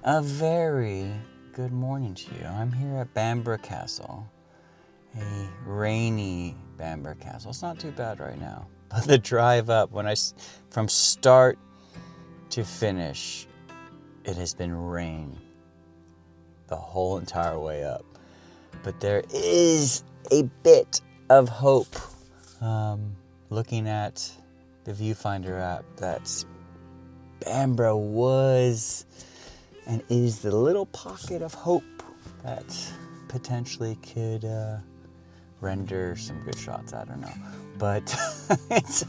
A very good morning to you. I'm here at Bamburgh Castle, a rainy Bamburgh Castle. It's not too bad right now, but the drive up, from start to finish, it has been rain the whole entire way up. But there is a bit of hope. Looking at the Viewfindr app, that Bamburgh was and is the little pocket of hope that potentially could render some good shots. I don't know, but it's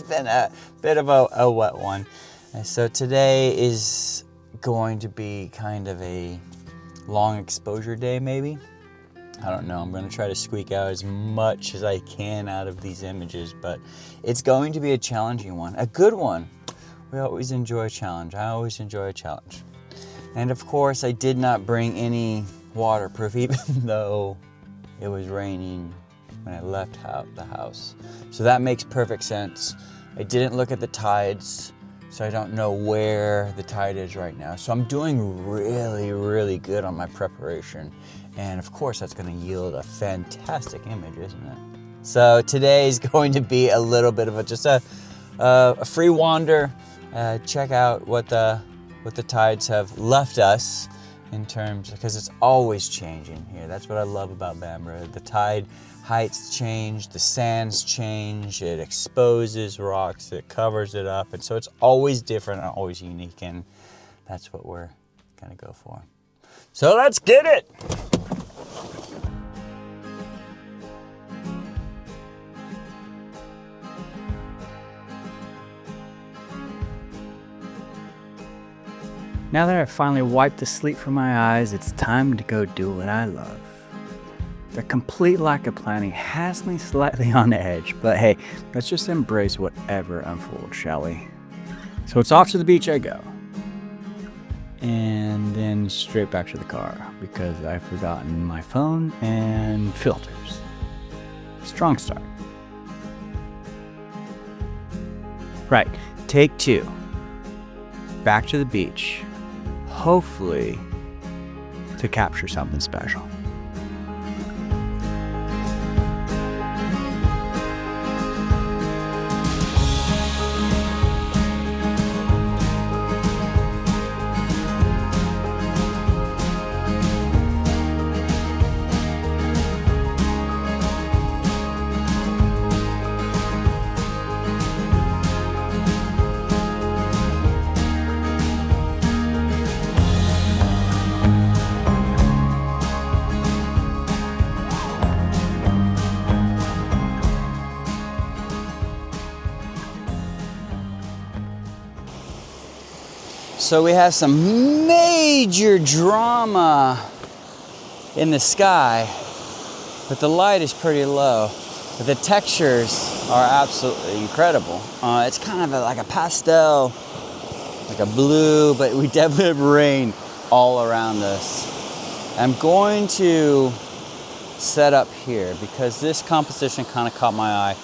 been a bit of a wet one. And so today is going to be kind of a long exposure day, maybe. I don't know. I'm going to try to squeak out as much as I can out of these images, but it's going to be a challenging one, a good one. We always enjoy a challenge. I always enjoy a challenge. And of course, I did not bring any waterproof, even though it was raining when I left the house. So that makes perfect sense. I didn't look at the tides, so I don't know where the tide is right now. So I'm doing really, really good on my preparation. And of course, that's going to yield a fantastic image, isn't it? So today is going to be a little bit of just a free wander. Check out what the tides have left us in terms, because it's always changing here. That's what I love about Bamburgh. The tide heights change, the sands change, it exposes rocks, it covers it up, and so it's always different and always unique, and that's what we're gonna go for. So let's get it! Now that I've finally wiped the sleep from my eyes, it's time to go do what I love. The complete lack of planning has me slightly on edge, but hey, let's just embrace whatever unfolds, shall we? So it's off to the beach I go. And then straight back to the car, because I've forgotten my phone and filters. Strong start. Right, take 2. Back to the beach. Hopefully to capture something special. So we have some major drama in the sky, but the light is pretty low. But the textures are absolutely incredible. It's kind of like a pastel, like a blue, but we definitely have rain all around us. I'm going to set up here because this composition kind of caught my eye.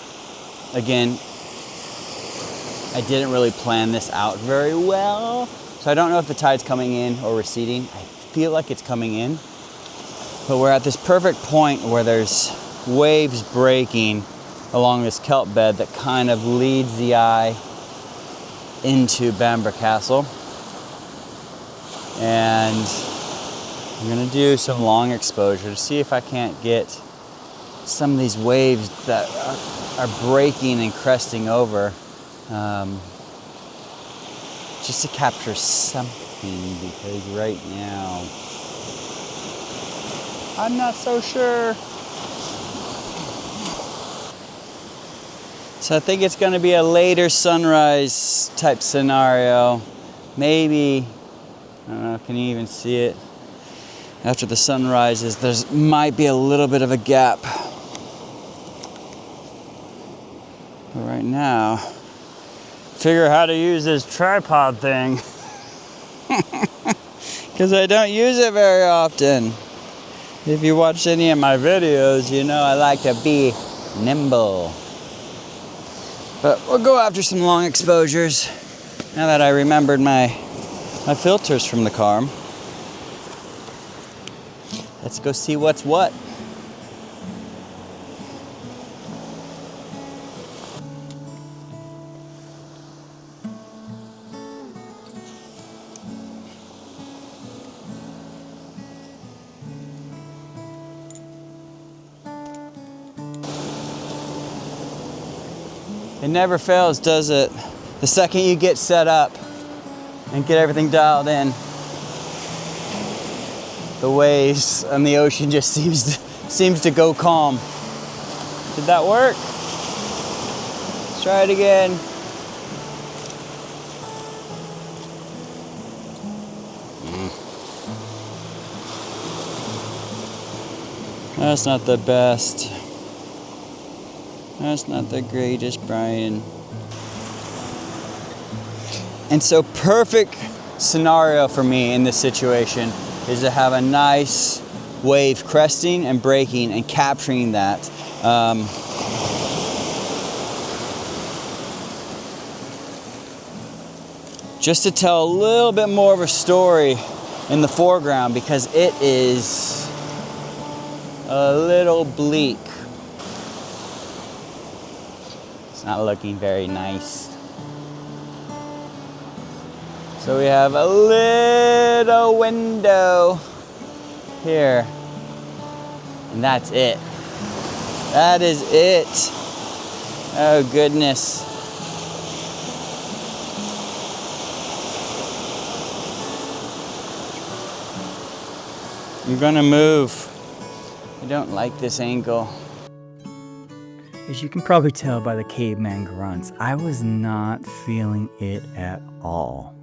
Again, I didn't really plan this out very well. So I don't know if the tide's coming in or receding. I feel like it's coming in. But we're at this perfect point where there's waves breaking along this kelp bed that kind of leads the eye into Bamburgh Castle. And I'm gonna do some long exposure to see if I can't get some of these waves that are breaking and cresting over. Just to capture something, because right now I'm not so sure. So I think it's going to be a later sunrise type scenario. Maybe, I don't know, can you even see it? After the sun rises, there's might be a little bit of a gap. But right now, figure how to use this tripod thing because I don't use it very often. If you watch any of my videos, you know I like to be nimble. But we'll go after some long exposures now that I remembered my my filters from the car. Let's go see what's what. It never fails, does it? The second you get set up and get everything dialed in, the waves and the ocean just seems to go calm. Did that work? Let's try it again. That's not the best. That's not the greatest, Brian. And so perfect scenario for me in this situation is to have a nice wave cresting and breaking and capturing that. Just to tell a little bit more of a story in the foreground, because it is a little bleak. It's not looking very nice. So we have a little window here, and that's it. That is it. Oh goodness. I'm gonna move. I don't like this angle. As you can probably tell by the caveman grunts, I was not feeling it at all.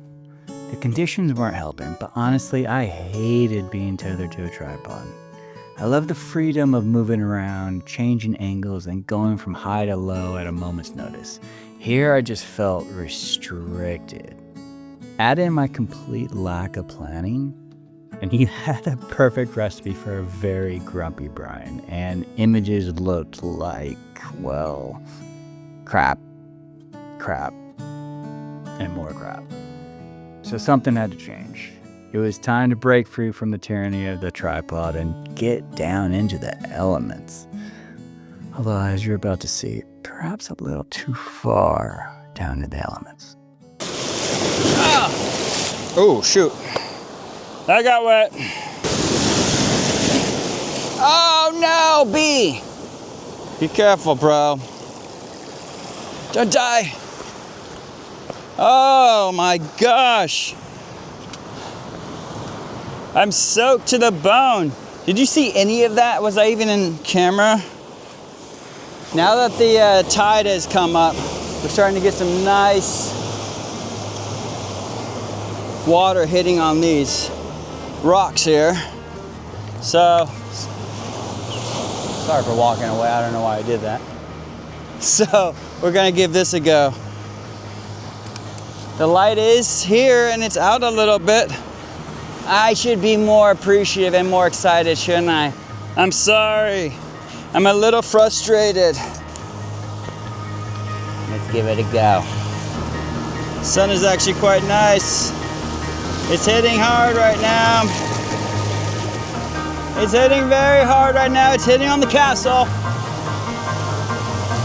The conditions weren't helping, but honestly, I hated being tethered to a tripod. I love the freedom of moving around, changing angles, and going from high to low at a moment's notice. Here, I just felt restricted. Add in my complete lack of planning, and you had a perfect recipe for a very grumpy Brian, and images looked like, well, crap, and more crap. So something had to change. It was time to break free from the tyranny of the tripod and get down into the elements. Although, as you're about to see, perhaps a little too far down to the elements. Ah! Oh, shoot. I got wet. Oh no, B! Be careful, bro. Don't die. Oh my gosh. I'm soaked to the bone. Did you see any of that? Was I even in camera? Now that the tide has come up, we're starting to get some nice water hitting on these rocks here. So, sorry for walking away. I don't know why I did that. So, we're gonna give this a go. The light is here and it's out a little bit. I should be more appreciative and more excited, shouldn't I? I'm sorry. I'm a little frustrated. Let's give it a go. Sun is actually quite nice. It's hitting hard right now. It's hitting very hard right now. It's hitting on the castle.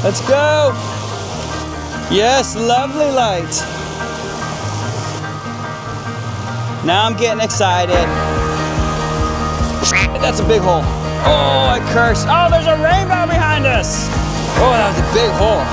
Let's go. Yes, lovely light. Now I'm getting excited. That's a big hole. Oh, I cursed. Oh, there's a rainbow behind us. Oh, that was a big hole.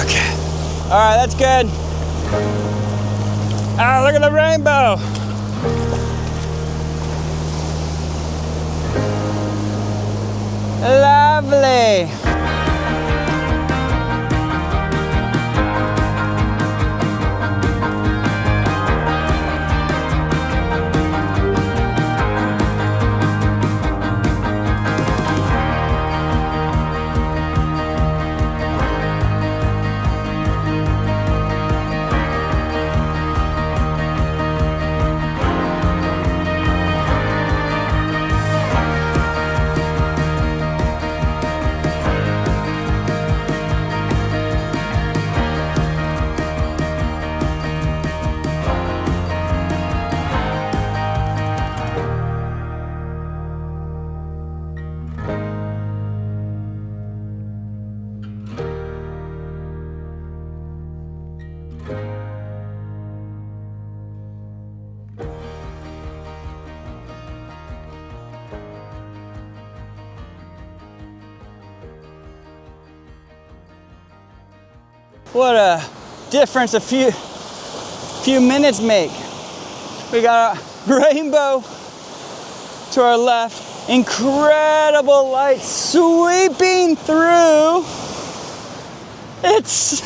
Okay. All right, that's good. Ah, look at the rainbow. Lovely. What a difference a few minutes make. We got a rainbow to our left, incredible light sweeping through. It's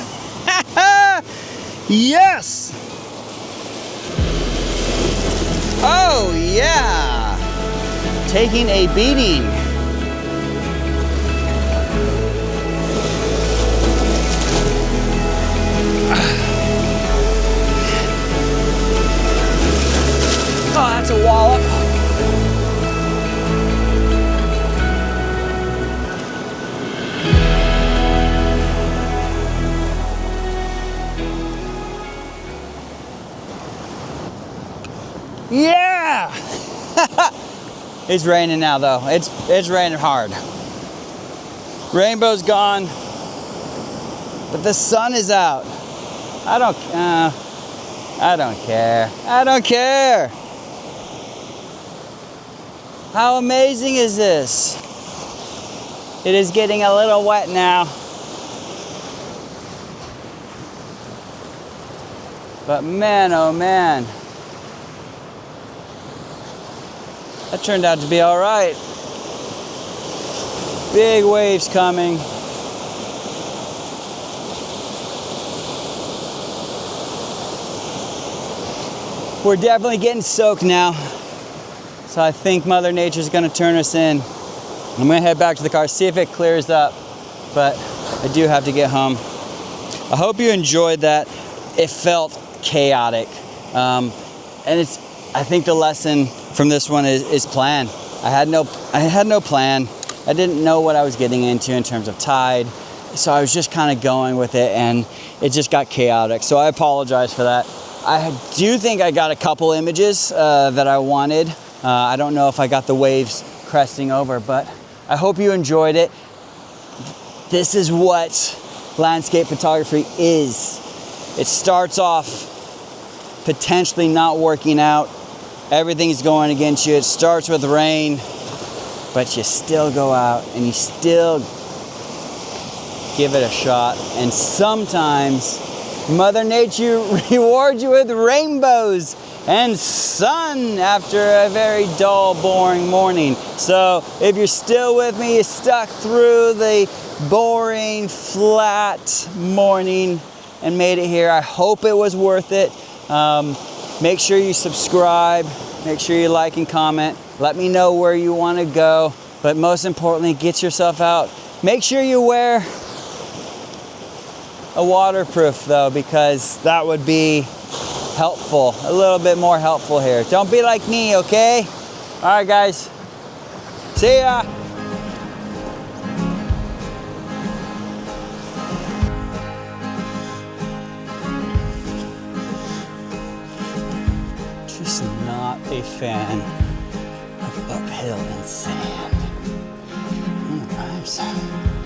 yes. Oh yeah, taking a beating. Oh, that's a wallop. Yeah! It's raining now though. It's raining hard. Rainbow's gone, but the sun is out. I don't care. I don't care. How amazing is this? It is getting a little wet now. But man, oh man. That turned out to be all right. Big waves coming. We're definitely getting soaked now. So I think Mother Nature's gonna turn us in. I'm gonna head back to the car, see if it clears up, but I do have to get home. I hope you enjoyed that. It felt chaotic. And I think the lesson from this one is plan. I had no plan. I didn't know what I was getting into in terms of tide. So I was just kind of going with it and it just got chaotic. So I apologize for that. I do think I got a couple images that I wanted. I don't know if I got the waves cresting over, but I hope you enjoyed it. This is what landscape photography is. It starts off potentially not working out. Everything's going against you. It starts with rain, but you still go out and you still give it a shot. And sometimes Mother Nature rewards you with rainbows and sun after a very dull, boring morning. So if you're still with me, you stuck through the boring, flat morning and made it here. I hope it was worth it. Make sure you subscribe. Make sure you like and comment. Let me know where you want to go. But most importantly, get yourself out. Make sure you wear a waterproof though, because that would be helpful, a little bit more helpful here. Don't be like me, okay? All right, guys. See ya. Just not a fan of uphill and sand. Rhymes.